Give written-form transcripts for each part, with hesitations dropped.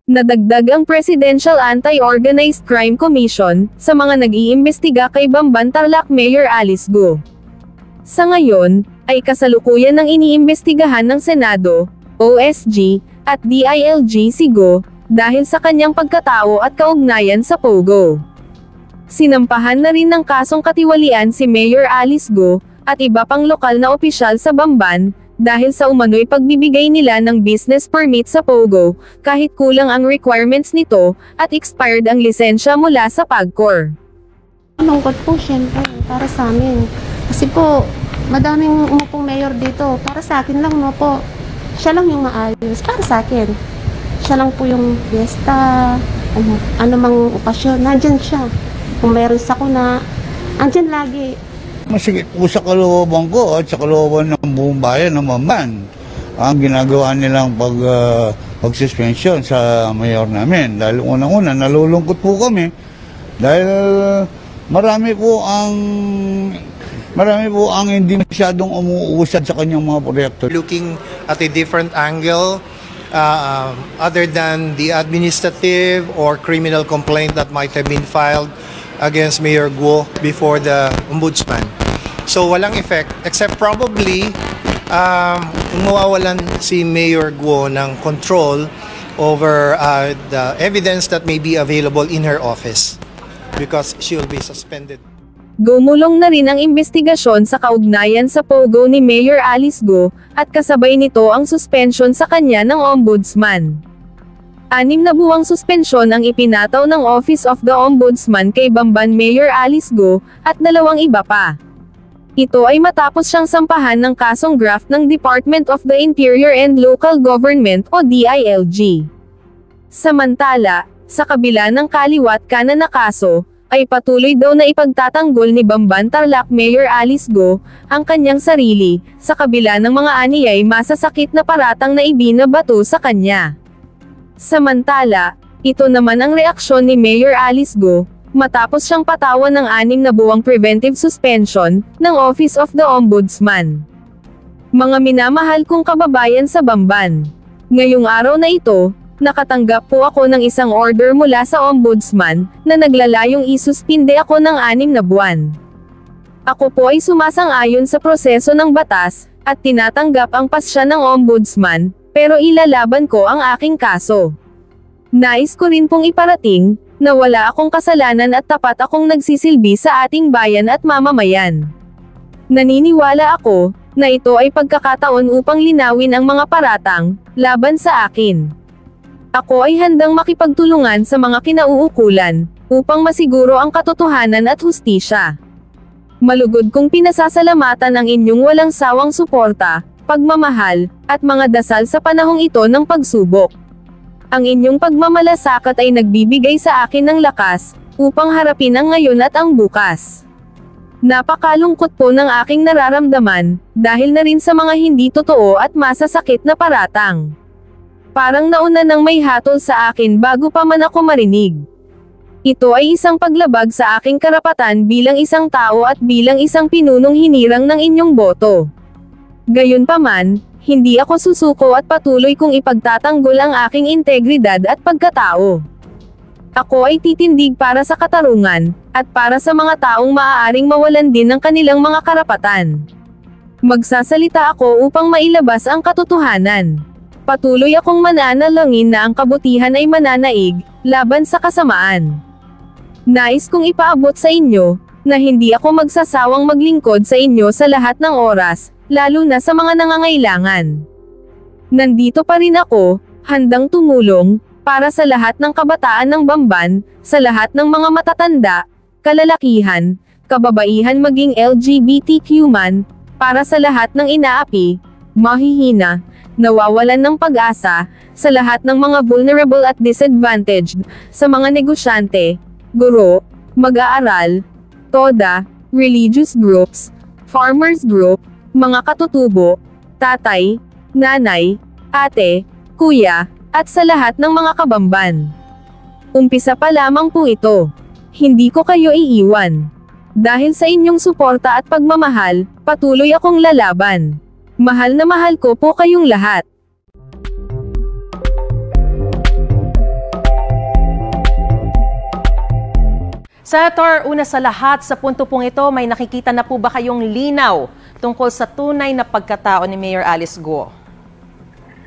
Nadagdag ang Presidential Anti-Organized Crime Commission sa mga nag-iimbestiga kay Bamban Tarlac Mayor Alice Go. Sa ngayon, ay kasalukuyan ng iniimbestigahan ng Senado, OSG, at DILG si Go, dahil sa kanyang pagkatao at kaugnayan sa Pogo. Sinampahan na rin ng kasong katiwalian si Mayor Alice Go, at iba pang lokal na opisyal sa Bamban, dahil sa umano'y pagbibigay nila ng business permit sa Pogo, kahit kulang ang requirements nito, at expired ang lisensya mula sa PAGCOR. Malungkot po siyempre para sa amin. Kasi po, madaming umupong mayor dito. Para sa akin lang no po, siya lang yung maayos. Para sa akin, siya lang po yung fiesta, ano mang okasyon, nandyan siya. Kung mayroon sakuna, andyan lagi. Masigit po sa kalooban ko at sa kalooban ng buong bayan ng Bamban ang ginagawa nilang pag-suspension sa mayor namin. Dahil unang-una, nalulungkot po kami dahil marami po ang hindi masyadong umuusad sa kanyang mga proyekto. Looking at a different angle other than the administrative or criminal complaint that might have been filed against Mayor Guo before the Ombudsman. So walang effect except probably mawawalan si Mayor Guo ng control over the evidence that may be available in her office because she will be suspended. Gumulong na rin ang investigasyon sa kaugnayan sa Pogo ni Mayor Alice Go, at kasabay nito ang suspension sa kanya ng Ombudsman. 6 na buwang suspensyon ang ipinataw ng Office of the Ombudsman kay Bamban Mayor Alice Go, at 2 iba pa. Ito ay matapos siyang sampahan ng kasong graft ng Department of the Interior and Local Government o DILG. Samantala, sa kabila ng kaliwat kanan na kaso, ay patuloy daw na ipagtatanggol ni Bamban Tarlac Mayor Alice Go ang kanyang sarili, sa kabila ng mga aniyay masasakit na paratang na ibinabato sa kanya. Samantala, ito naman ang reaksyon ni Mayor Alice Go, matapos siyang patawan ng 6 na buwang preventive suspension ng Office of the Ombudsman. Mga minamahal kong kababayan sa Bamban, ngayong araw na ito, nakatanggap po ako ng isang order mula sa Ombudsman na naglalayong isuspinde ako ng 6 na buwan. Ako po ay sumasang-ayon sa proseso ng batas, at tinatanggap ang pasya ng Ombudsman, pero ilalaban ko ang aking kaso. Nais ko rin pong iparating, na wala akong kasalanan at tapat akong nagsisilbi sa ating bayan at mamamayan. Naniniwala ako, na ito ay pagkakataon upang linawin ang mga paratang, laban sa akin. Ako ay handang makipagtulungan sa mga kinauukulan, upang masiguro ang katotohanan at hustisya. Malugod kong pinasasalamatan ang inyong walang sawang suporta, pagmamahal, at mga dasal sa panahong ito ng pagsubok. Ang inyong pagmamalasakit ay nagbibigay sa akin ng lakas, upang harapin ang ngayon at ang bukas. Napakalungkot po ng aking nararamdaman, dahil na rin sa mga hindi totoo at masasakit na paratang. Parang nauna nang may hatol sa akin bago pa man ako marinig. Ito ay isang paglabag sa aking karapatan bilang isang tao at bilang isang pinunong hinirang ng inyong boto. Gayunpaman, hindi ako susuko at patuloy kong ipagtatanggol ang aking integridad at pagkatao. Ako ay titindig para sa katarungan, at para sa mga taong maaaring mawalan din ng kanilang mga karapatan. Magsasalita ako upang mailabas ang katotohanan. Patuloy akong mananalangin na ang kabutihan ay mananaig, laban sa kasamaan. Nais kong ipaabot sa inyo, na hindi ako magsasawang maglingkod sa inyo sa lahat ng oras, lalo na sa mga nangangailangan. Nandito pa rin ako, handang tumulong, para sa lahat ng kabataan ng Bamban, sa lahat ng mga matatanda, kalalakihan, kababaihan maging LGBTQ man, para sa lahat ng inaapi, mahihina, nawawalan ng pag-asa, sa lahat ng mga vulnerable at disadvantaged, sa mga negosyante, guro, mag-aaral, toda, religious groups, farmers group, mga katutubo, tatay, nanay, ate, kuya, at sa lahat ng mga kabamban. Umpisa pa lamang po ito. Hindi ko kayo iiwan. Dahil sa inyong suporta at pagmamahal, patuloy akong lalaban. Mahal na mahal ko po kayong lahat. Senator, una sa lahat, sa punto pong ito, may nakikita na po ba kayong linaw tungkol sa tunay na pagkatao ni Mayor Alice Guo?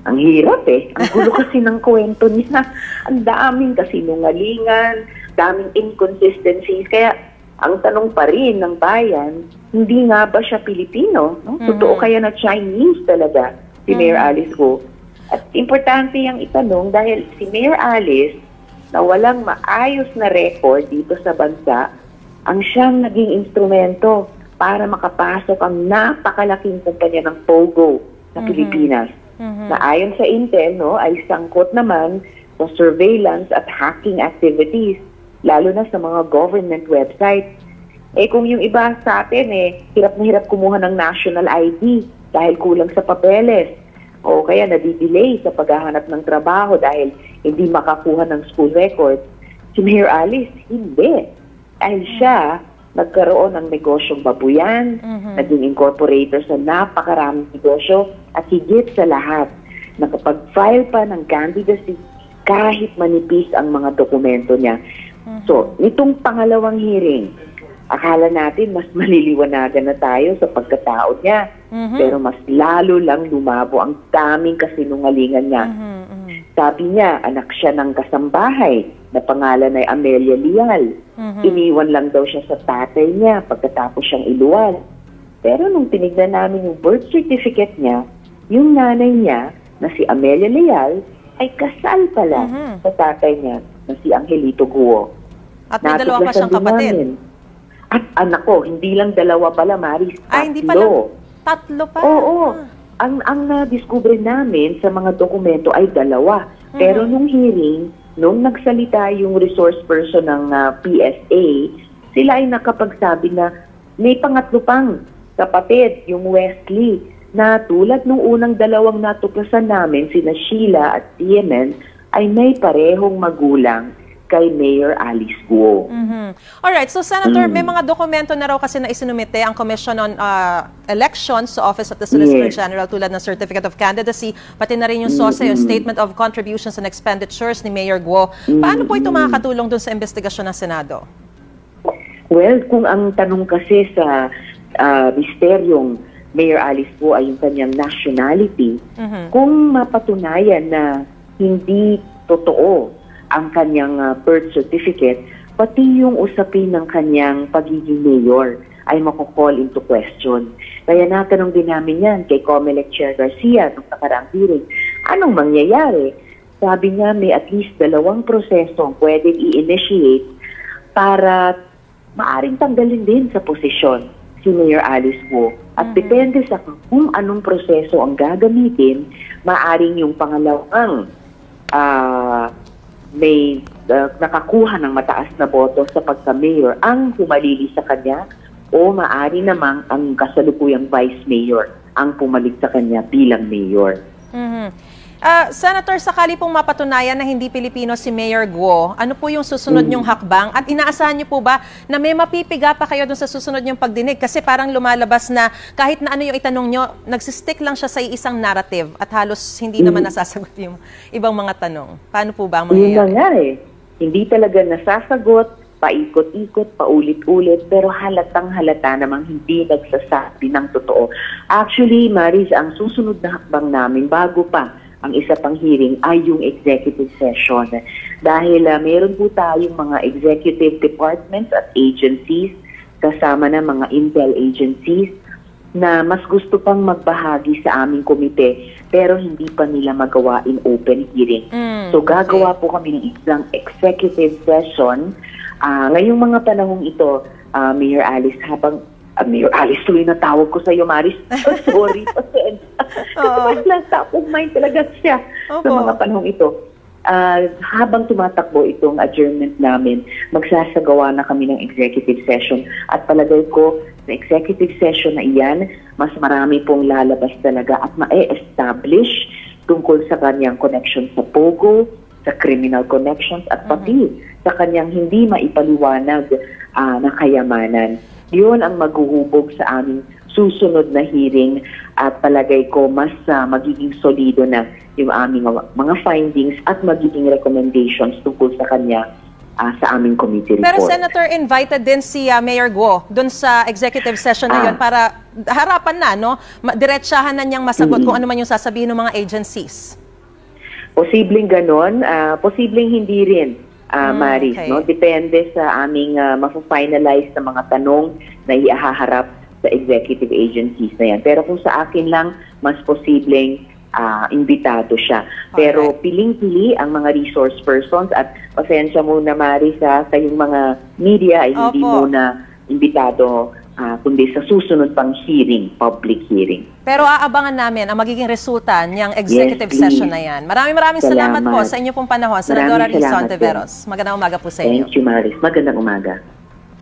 Ang hirap eh. Ang gulo kasi ng kwento niya. Ang daming kasinungalingan, daming inconsistencies. Kaya ang tanong pa rin ng bayan, hindi nga ba siya Pilipino? No? Totoo kaya na Chinese talaga si Mayor Alice Guo? At importante yung itanong dahil si Mayor Alice na walang maayos na record dito sa bansa, ang siyang naging instrumento para makapasok ang napakalaking kumpanya ng Pogo sa Pilipinas. Na ayon sa Intel, no, ay sangkot naman sa surveillance at hacking activities, lalo na sa mga government websites. Eh kung yung iba sa atin, hirap na hirap kumuha ng national ID dahil kulang sa papeles, o kaya nadidelay sa paghahanap ng trabaho dahil hindi makakuha ng school records. Si Mayor Alice, hindi. Dahil siya nagkaroon ng negosyong babuyan, naging incorporator sa napakaraming negosyo, at higit sa lahat, nakapag-file pa ng candidacy kahit manipis ang mga dokumento niya. So, nitong pangalawang hearing, akala natin mas maliliwanagan na tayo sa pagkatao niya. Pero mas lalo lang lumabo ang daming kasinungalingan niya. Sabi niya, anak siya ng kasambahay na pangalan ay Amelia Leal. Iniwan lang daw siya sa tatay niya pagkatapos siyang iluwal. Pero nung tinignan namin yung birth certificate niya, yung nanay niya na si Amelia Leal ay kasal pala sa tatay niya na si Angelito Guo. At may dalawa pa siyang kapatid. At anak ko, hindi lang dalawa pala, Maris. Ay, hindi pala. Tatlo pa? Oo. Ang na-discover namin sa mga dokumento ay dalawa. Pero nung hearing, nung nagsalita yung resource person ng PSA, sila ay nakapagsabi na may pangatlo pang kapatid, yung Wesley, na tulad nung unang dalawang natuklasan namin, sina Sheila at Yemen, ay may parehong magulang kay Mayor Alice Guo. Alright, so Senator, may mga dokumento na raw kasi na isinumite ang Commission on Elections sa Office of the Solicitor General tulad ng Certificate of Candidacy, pati na rin yung SOSE, yung Statement of Contributions and Expenditures ni Mayor Guo. Paano po ito makakatulong dun sa investigasyon ng Senado? Well, kung ang tanong kasi sa misteryong Mayor Alice Guo ay yung kanyang nationality, kung mapatunayan na hindi totoo ang kanyang birth certificate, pati yung usapin ng kanyang pagiging mayor ay mako-call into question. Kaya natanong din namin yan kay COMELEC Chair Garcia nung nakaraang hearing, anong mangyayari? Sabi niya may at least 2 prosesong pwedeng i-initiate para maaring tanggalin din sa posisyon si Mayor Alice Guo. At depende sa kung anong proseso ang gagamitin, maaring yung pangalawang may nakakuha ng mataas na boto sa pagka-mayor ang humalili sa kanya o maaari namang ang kasalukuyang vice mayor ang pumalit sa kanya bilang mayor. Senator, sakali pong mapatunayan na hindi Pilipino si Mayor Guo, ano po yung susunod niyong hakbang? At inaasahan niyo po ba na may mapipiga pa kayo dun sa susunod niyong pagdinig? Kasi parang lumalabas na kahit na ano yung itanong niyo, nagsistick lang siya sa isang narrative at halos hindi naman nasasagot yung ibang mga tanong. Paano po ba ang mangyayari? Yun na nga eh. Hindi talaga nasasagot, paikot-ikot, paulit-ulit, pero halatang halata namang hindi nagsasabi ng totoo. Actually, Maris, ang susunod na hakbang namin bago pa ang isa pang hearing ay yung executive session. Dahil meron po tayong mga executive departments at agencies, kasama na mga intel agencies, na mas gusto pang magbahagi sa aming komite, pero hindi pa nila magawa in open hearing. So gagawa po kami ng isang executive session. Ngayong mga panahong ito, Mayor Alice, Mayor Alice, tuloy na tawag ko sa iyo, Maris. Sorry, pasensya. Kasi mas top of mind talaga siya sa mga panahong ito. Habang tumatakbo itong adjournment namin, magsasagawa na kami ng executive session. At palagay ko, sa executive session na iyan, mas marami pong lalabas talaga at ma-establish tungkol sa kanyang connection sa Pogo, sa criminal connections, at pati sa kanyang hindi maipaliwanag na kayamanan. Yun ang maghuhubog sa aming susunod na hearing at palagay ko mas magiging solido na yung aming mga findings at magiging recommendations tungkol sa kanya sa aming committee report. Pero Senator, invited din si Mayor Guo doon sa executive session na yun para harapan na, no? Diretsahan na niyang masagot kung ano man yung sasabihin ng mga agencies. Posibleng ganon, posibleng hindi rin, Maris. Okay. No? Depende sa aming ma-finalize na mga tanong na ihaharap sa executive agencies na yan. Pero kung sa akin lang, mas posibleng imbitado siya. Pero piling-pili ang mga resource persons at pasensya muna, Maris, kayong mga media ay hindi Opo. muna imbitado kundi sa susunod pang hearing, public hearing. Pero aabangan namin ang magiging resulta niyang executive Yes, session please. na yan. Maraming salamat po Salamat. sa inyo pong panahon. Senadora Maraming Rizon salamat Tiveros. Magandang umaga po sa inyo. Thank you, Maris. Magandang umaga.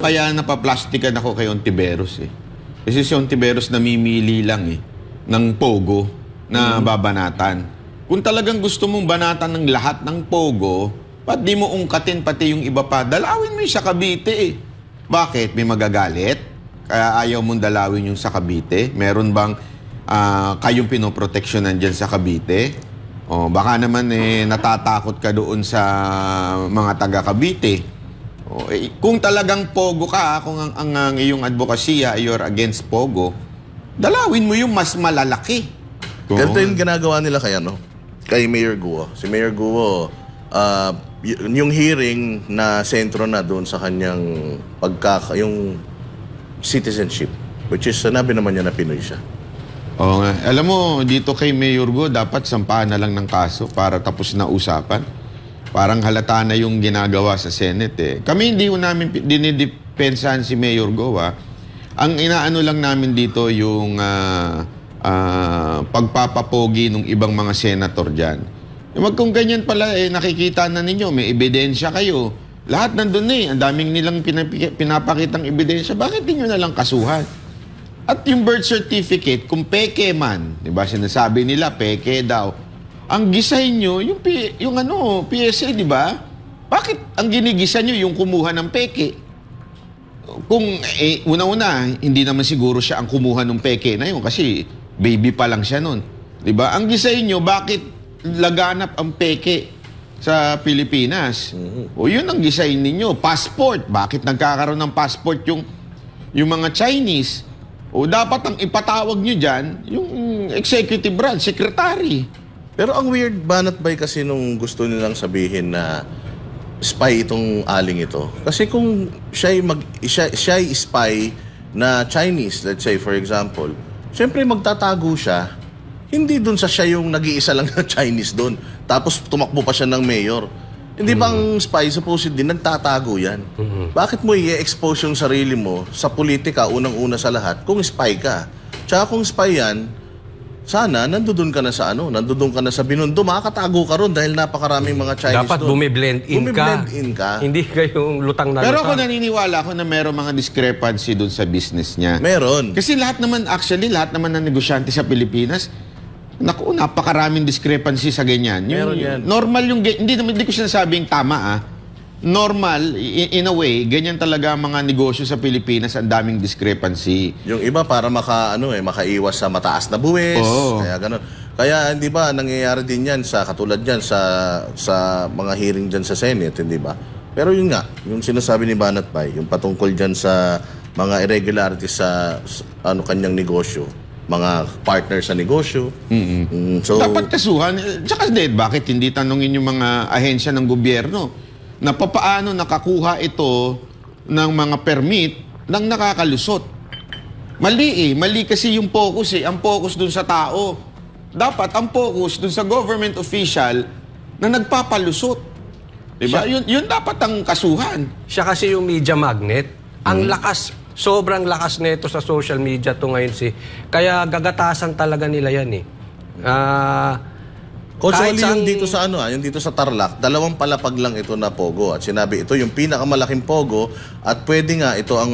Kaya napaplastikan ako kay Ontiveros eh. Kasi si Ontiveros namimili lang eh ng pogo na babanatan. Kung talagang gusto mong banatan ng lahat ng pogo, ba't di mo ungkatin pati yung iba pa? Dalawin mo yung sa Cavite eh. Bakit? May magagalit? Kaya ayaw mong dalawin yung sa Cavite? Meron bang kayong pinoproteksyonan dyan sa Cavite? O baka naman eh natatakot ka doon sa mga taga Cavite. O, kung talagang pogo ka, kung ang iyong advokasya you're against pogo, dalawin mo yung mas malalaki. Ganito yung ginagawa nila kay Mayor Guo. Si Mayor Guo, yung hearing na sentro na doon sa kanyang yung citizenship, which is sanabi naman niya na Pinoy siya. Oo nga. Alam mo, dito kay Mayor Guo, dapat sampahan na lang ng kaso para tapos na usapan. Parang halata na yung ginagawa sa Senate eh. Kami hindi ko namin dinidepensahan si Mayor Guo. Ang inaano lang namin dito yung pagpapapogi ng ibang mga senator dyan. Wag kung ganyan pala, nakikita na ninyo, may ebidensya kayo. Lahat nandun eh. Ang daming nilang pinapakitang ebidensya. Bakit ninyo na lang kasuhan? At yung birth certificate, kung peke man, di ba, sinasabi nila, peke daw. Ang gisay nyo, yung PSA, di ba? Bakit ang ginigisa nyo yung kumuha ng peke? Kung una-una, hindi naman siguro siya ang kumuha ng peke na yun kasi baby pa lang siya nun. Diba? Ang gisay nyo, bakit laganap ang peke sa Pilipinas? O yun ang gisay ninyo. Passport, bakit nagkakaroon ng passport yung mga Chinese? O dapat ang ipatawag nyo dyan, yung executive branch, secretary. Pero ang weird, Banat Bay, kasi nung gusto nilang sabihin na spy itong aling ito. Kasi kung siya'y spy na Chinese, let's say for example, siyempre magtatago siya, hindi dun sa siya yung nag-iisa lang na Chinese dun. Tapos tumakbo pa siya ng mayor. Hindi bang spy, supposedly, nagtatago yan? Bakit mo i-expose yung sarili mo sa politika, unang-una sa lahat, kung spy ka? Tsaka kung spy yan, sana nandudun ka na sa nandudun ka na sa Binondo, makakatago ka ron dahil napakaraming mga Chinese dapat doon. bumiblend in ka. Hindi kayong lutang na Pero ako lutang. naniniwala ako na meron mga discrepancy doon sa business niya. Meron. Kasi lahat naman ng negosyante sa Pilipinas, naku, napakaraming discrepancy sa ganyan. Meron yan. Normal hindi ko sinasabing tama Normal, in a way, ganyan talaga ang mga negosyo sa Pilipinas, ang daming discrepancy. Yung iba para makaiwas sa mataas na buwis, kaya ganun. Kaya hindi ba nangyayari din yan katulad yan sa mga hearing dyan sa Senate, hindi ba? Pero yun nga, yung sinasabi ni Banat Bay, yung patungkol dyan sa mga irregularities sa kanyang negosyo, mga partner sa negosyo. So, dapat kasuhan. Tsaka bakit hindi tanungin yung mga ahensya ng gobyerno na papaano nakakuha ito ng mga permit ng nakakalusot. Mali kasi yung focus ang focus dun sa tao. Dapat ang focus dun sa government official na nagpapalusot. Diba? Yun dapat ang kasuhan. Siya kasi yung media magnet. Ang lakas, sobrang lakas nito sa social media to ngayon kaya gagatasan talaga nila yan Actually, yung dito sa yung dito sa Tarlac, 2 palapag lang ito na pogo. At sinabi, ito yung pinakamalaking pogo at pwede nga ito ang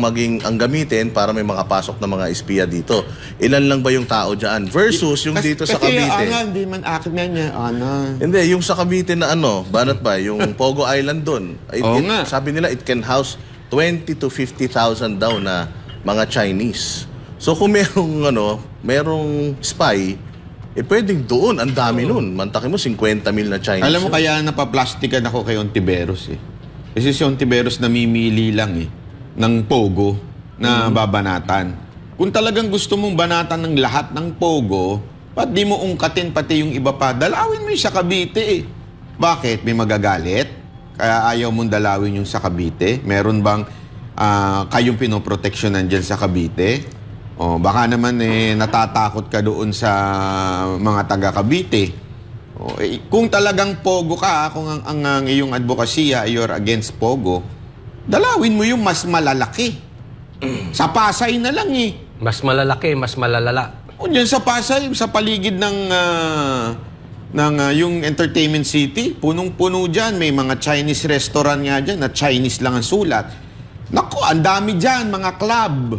gamitin para may makapasok na mga espiya dito. Ilan lang ba yung tao dyan? Versus yung dito sa Cavite. Kasi hindi man akin na niya. Hindi, yung sa Cavite na Banat ba, yung Pogo Island doon. Sabi nila, it can house 20 to 50,000 daw na mga Chinese. So kung merong spy, pwedeng doon, ang dami nun. Mantakin mo, 50,000 na Chinese. Alam mo, kaya napaplastikan ako kay Ontiveros Kasi si Ontiveros namimili lang ng pogo na babanatan. Kung talagang gusto mong banatan ng lahat ng pogo, ba't di mo ungkatin pati yung iba pa? Dalawin mo yung sa Cavite Bakit? May magagalit? Kaya ayaw mong dalawin yung sa Cavite? Meron bang kayong pinoproteksyonan dyan sa Cavite? O baka naman natatakot ka doon sa mga taga Cavite. Kung talagang pogo ka, kung ang iyong advokasya you're against pogo, dalawin mo yung mas malalaki. Sa Pasay na lang Mas malalaki, mas malalala. O dyan sa Pasay, sa paligid ng yung entertainment city, punong-puno dyan. May mga Chinese restaurant nga dyan na Chinese lang ang sulat. Naku, ang dami dyan, mga club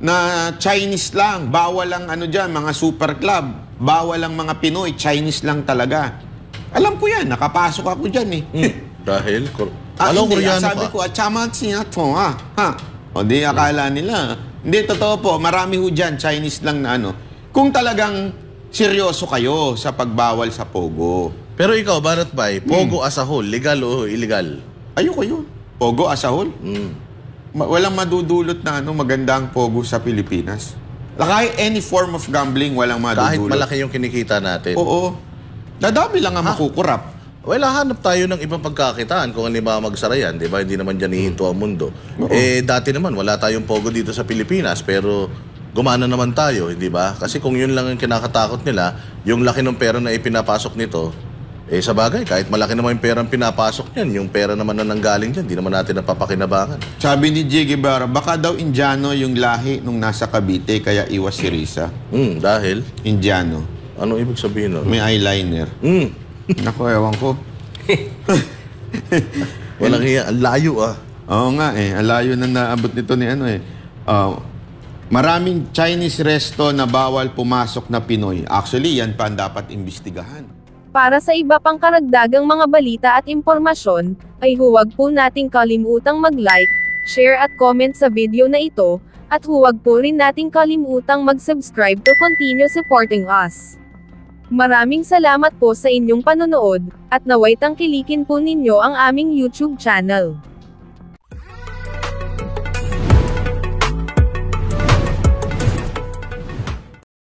na Chinese lang. Bawal lang dyan, mga super club. Bawal lang mga Pinoy, Chinese lang talaga. Alam ko yan, nakapasok ako dyan Dahil? Alam ko Koreano sabi ka? ko, chama siya to, O di, akala nila. Hindi, totoo po, marami ho dyan, Chinese lang na Kung talagang seryoso kayo sa pagbawal sa pogo. Pero ikaw, Banat Bay, pogo as a whole, legal o illegal? Ayoko yun. Pogo as a whole? Walang madudulot na magandang pogo sa Pilipinas. Kahit any form of gambling, walang madudulot. Kahit malaki yung kinikita natin. Oo. Dadami lang ang makukurap. Well, hanap tayo ng ibang pagkakitaan kung ano ba magsara yan, di ba? Hindi naman dyan hihinto ang mundo. Dati naman, wala tayong pogo dito sa Pilipinas, pero gumana naman tayo, hindi ba? Kasi kung yun lang yung kinakatakot nila, yung laki ng pera na ipinapasok nito, sa bagay, kahit malaki naman yung perang pinapasok niyan, yung pera naman na nanggaling dyan, di naman natin napapakinabangan. Sabi ni J. Guevara, baka daw Indiano yung lahi nung nasa Cavite, kaya iwas si Risa. Dahil? Indiano. Ano ibig sabihin nun? May eyeliner. Naku, ewan ko. Walang hiya, ang layo Oo nga ang layo na naabot nito ni maraming Chinese resto na bawal pumasok na Pinoy. Actually, yan pa ang dapat imbestigahan. Para sa iba pang karagdagang mga balita at impormasyon, ay huwag po nating kalimutang mag-like, share at comment sa video na ito, at huwag po rin nating kalimutang mag-subscribe to continue supporting us. Maraming salamat po sa inyong panonood, at naway tangkilikin po ninyo ang aming YouTube channel.